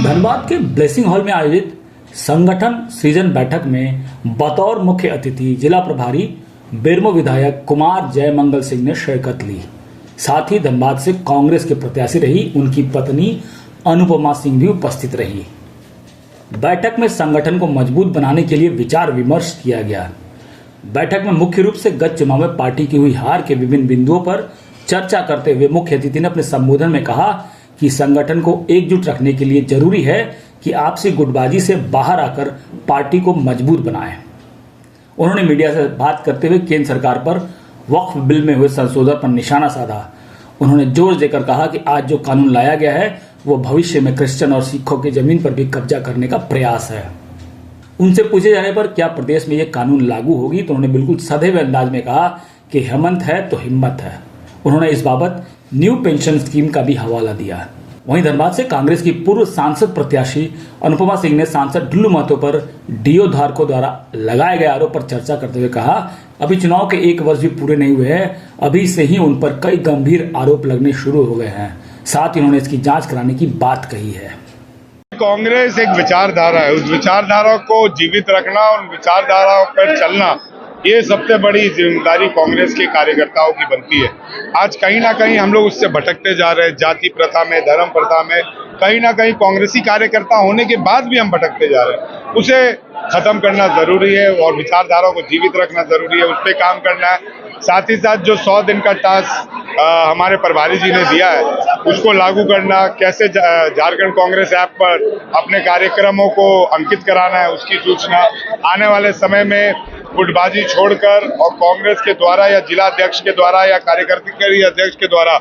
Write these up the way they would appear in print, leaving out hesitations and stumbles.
धनबाद के blessing hall में आयोजित संगठन सृजन बैठक में बतौर मुख्य अतिथि जिला प्रभारी बेरमो विधायक कुमार जयमंगल सिंह ने शिरकत ली। साथ ही धनबाद से कांग्रेस के प्रत्याशी रही उनकी पत्नी अनुपमा सिंह भी उपस्थित रही। बैठक में संगठन को मजबूत बनाने के लिए विचार विमर्श किया गया। बैठक में मुख्य रूप से गत चुनाव में पार्टी की हुई हार के विभिन्न बिंदुओं पर चर्चा करते हुए मुख्य अतिथि ने अपने संबोधन में कहा कि संगठन को एकजुट रखने के लिए जरूरी है कि आपसी गुटबाजी से बाहर आकर पार्टी को मजबूत बनाएं। उन्होंने मीडिया से बात करते हुए केंद्र सरकार पर वक्फ बिल में हुए संशोधन पर निशाना साधा। उन्होंने जोर देकर कहा कि आज जो कानून लाया गया है वो भविष्य में क्रिश्चियन और सिखों की जमीन पर भी कब्जा करने का प्रयास है। उनसे पूछे जाने पर क्या प्रदेश में ये कानून लागू होगी तो उन्होंने बिल्कुल सधे हुए अंदाज में कहा कि हेमंत है तो हिम्मत है। उन्होंने इस बाबत न्यू पेंशन स्कीम का भी हवाला दिया। वहीं धनबाद से कांग्रेस की पूर्व सांसद प्रत्याशी अनुपमा सिंह ने सांसद ढुल्लू महतो पर डीओ धारकों द्वारा लगाए गए आरोप पर चर्चा करते हुए कहा, अभी चुनाव के 1 वर्ष भी पूरे नहीं हुए हैं, अभी से ही उन पर कई गंभीर आरोप लगने शुरू हो गए हैं। साथ ही उन्होंने इसकी जांच कराने की बात कही है। कांग्रेस एक विचारधारा है, उस विचारधारा को जीवित रखना और विचारधारा पर चलना ये सबसे बड़ी जिम्मेदारी कांग्रेस के कार्यकर्ताओं की बनती है। आज कहीं ना कहीं हम लोग उससे भटकते जा रहे हैं, जाति प्रथा में, धर्म प्रथा में, कहीं ना कहीं कांग्रेसी कार्यकर्ता होने के बाद भी हम भटकते जा रहे हैं। उसे खत्म करना जरूरी है और विचारधारा को जीवित रखना जरूरी है, उस पर काम करना है। साथ ही साथ जो 100 दिन का टास्क हमारे प्रभारी जी ने दिया है उसको लागू करना, कैसे झारखंड कांग्रेस ऐप पर अपने कार्यक्रमों को अंकित कराना है उसकी सूचना आने वाले समय में गुटबाजी छोड़कर और कांग्रेस के द्वारा या जिला अध्यक्ष के द्वारा या कार्यकारिणी अध्यक्ष के द्वारा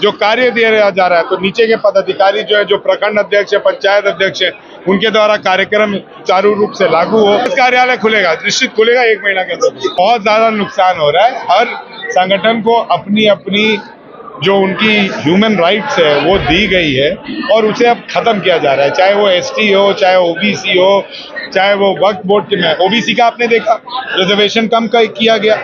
जो कार्य दिया जा रहा है तो नीचे के पदाधिकारी जो है, जो प्रखंड अध्यक्ष है, पंचायत अध्यक्ष है, उनके द्वारा कार्यक्रम चारू रूप से लागू हो। कार्यालय खुलेगा, निश्चित खुलेगा 1 महीना के अंदर। बहुत ज्यादा नुकसान हो रहा है। हर संगठन को अपनी अपनी जो उनकी ह्यूमन राइट्स है वो दी गई है और उसे अब खत्म किया जा रहा है, चाहे वो एसटी हो, चाहे ओबीसी हो, चाहे वो वक्फ बोर्ड के में। ओबीसी का आपने देखा रिजर्वेशन कम किया गया,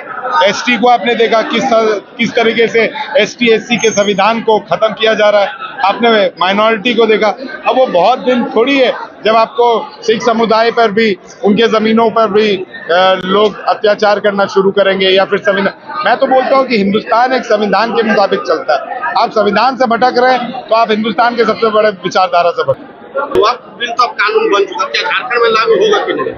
एसटी को आपने देखा किस तरीके से एसटी एससी के संविधान को खत्म किया जा रहा है। आपने माइनॉरिटी को देखा। अब वो बहुत दिन थोड़ी है जब आपको सिख समुदाय पर भी, उनके जमीनों पर भी लोग अत्याचार करना शुरू करेंगे या फिर संविधान। मैं तो बोलता हूँ कि हिंदुस्तान एक संविधान के मुताबिक चलता है। आप संविधान से भटक रहे हैं तो आप हिंदुस्तान के सबसे बड़े विचारधारा से भटक। वक्फ बिल तो कानून बन चुका, क्या झारखंड में लागू होगा कि नहीं?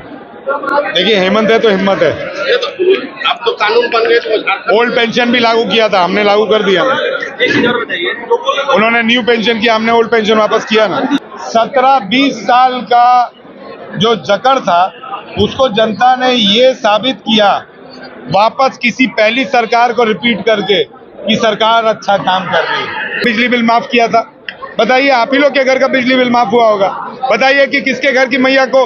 देखिए, हेमंत है तो हिम्मत है। अब तो कानून बन गए तो ओल्ड पेंशन भी लागू किया था, हमने लागू कर दिया। उन्होंने न्यू पेंशन किया, हमने ओल्ड पेंशन वापस किया ना। 17-20 साल का जो जकड़ था उसको जनता ने ये साबित किया वापस किसी पहली सरकार को रिपीट करके कि सरकार अच्छा काम कर रही है। बिजली बिल माफ किया था, बताइए आप ही लोग के घर का बिजली बिल माफ हुआ होगा। बताइए कि किसके घर की मैया को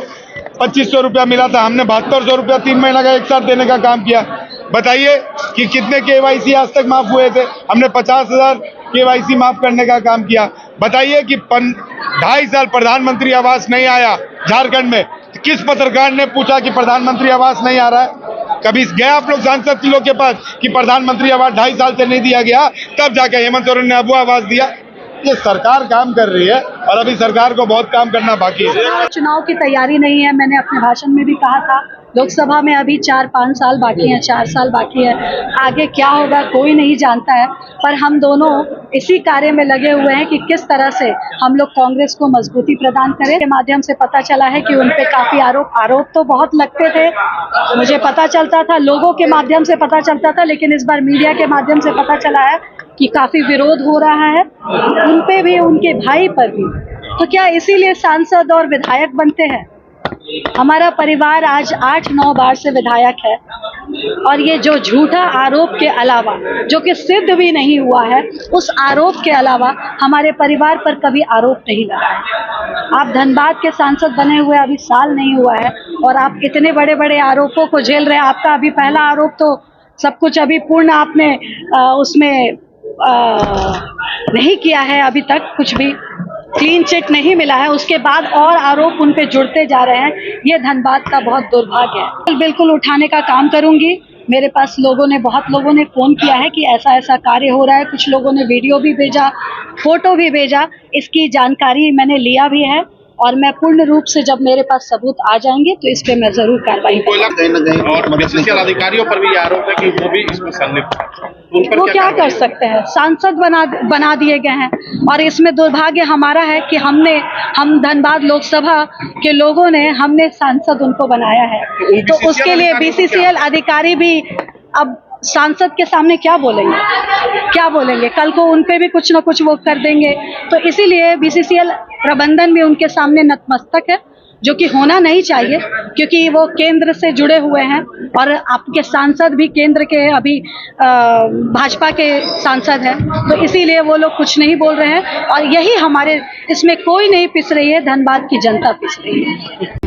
2500 रुपया मिला था, हमने 7200 रुपया 3 महीना का एक साथ देने का काम किया। बताइए कि कितने केवाईसी आज तक माफ हुए थे, हमने 50,000 केवाईसी माफ करने का काम किया। बताइए कि 2.5 साल प्रधानमंत्री आवास नहीं आया झारखंड में, किस पत्रकार ने पूछा कि प्रधानमंत्री आवास नहीं आ रहा है? कभी गए आप लोग सांसद लोग के पास कि प्रधानमंत्री आवास 2.5 साल से नहीं दिया गया, तब जाके हेमंत सोरेन ने अब आवास दिया। ये सरकार काम कर रही है और अभी सरकार को बहुत काम करना बाकी है। चुनाव की तैयारी नहीं है, मैंने अपने भाषण में भी कहा था। लोकसभा में अभी 4-5 साल बाकी हैं, 4 साल बाकी है। आगे क्या होगा कोई नहीं जानता है, पर हम दोनों इसी कार्य में लगे हुए हैं कि किस तरह से हम लोग कांग्रेस को मजबूती प्रदान करें। के माध्यम से पता चला है कि उन पे काफी आरोप तो बहुत लगते थे, मुझे पता चलता था, लोगों के माध्यम से पता चलता था, लेकिन इस बार मीडिया के माध्यम से पता चला है कि काफी विरोध हो रहा है उन पे भी, उनके भाई पर भी। तो क्या इसीलिए सांसद और विधायक बनते हैं? हमारा परिवार आज 8-9 बार से विधायक है और ये जो झूठा आरोप के अलावा, जो कि सिद्ध भी नहीं हुआ है, उस आरोप के अलावा हमारे परिवार पर कभी आरोप नहीं लगा है। आप धनबाद के सांसद बने हुए अभी साल नहीं हुआ है और आप इतने बड़े बड़े आरोपों को झेल रहे हैं। आपका अभी पहला आरोप तो सब कुछ अभी पूर्ण आपने उसमें नहीं किया है, अभी तक कुछ भी क्लीन चिट नहीं मिला है, उसके बाद और आरोप उन पे जुड़ते जा रहे हैं। ये धनबाद का बहुत दुर्भाग्य है। बिल्कुल उठाने का काम करूंगी मेरे पास बहुत लोगों ने फ़ोन किया है कि ऐसा ऐसा कार्य हो रहा है। कुछ लोगों ने वीडियो भी भेजा, फ़ोटो भी भेजा। इसकी जानकारी मैंने लिया भी है और मैं पूर्ण रूप से जब मेरे पास सबूत आ जाएंगे तो इस पे मैं ज़रूर कार्रवाई उनको करूँगी। कहीं न कहीं और बीसीसीएल अधिकारियों पर भी आरोप है कि वो भी इसमें संलिप्त है। तो उन पर वो क्या कार्रवाई कर होगी? सकते हैं? सांसद बना दिए गए हैं और इसमें दुर्भाग्य हमारा है कि हम धनबाद लोकसभा के लोगों ने हमने सांसद उनको बनाया है। तो उसके लिए बीसीसीएल अधिकारी भी अब सांसद के सामने क्या बोलेंगे? कल को उन पे भी कुछ ना कुछ वो कर देंगे। तो इसीलिए बीसीसीएल प्रबंधन भी उनके सामने नतमस्तक है, जो कि होना नहीं चाहिए, क्योंकि वो केंद्र से जुड़े हुए हैं और आपके सांसद भी केंद्र के अभी भाजपा के सांसद हैं। तो इसीलिए वो लोग कुछ नहीं बोल रहे हैं और यही इसमें कोई नहीं पिस रही है, धनबाद की जनता पिस रही है।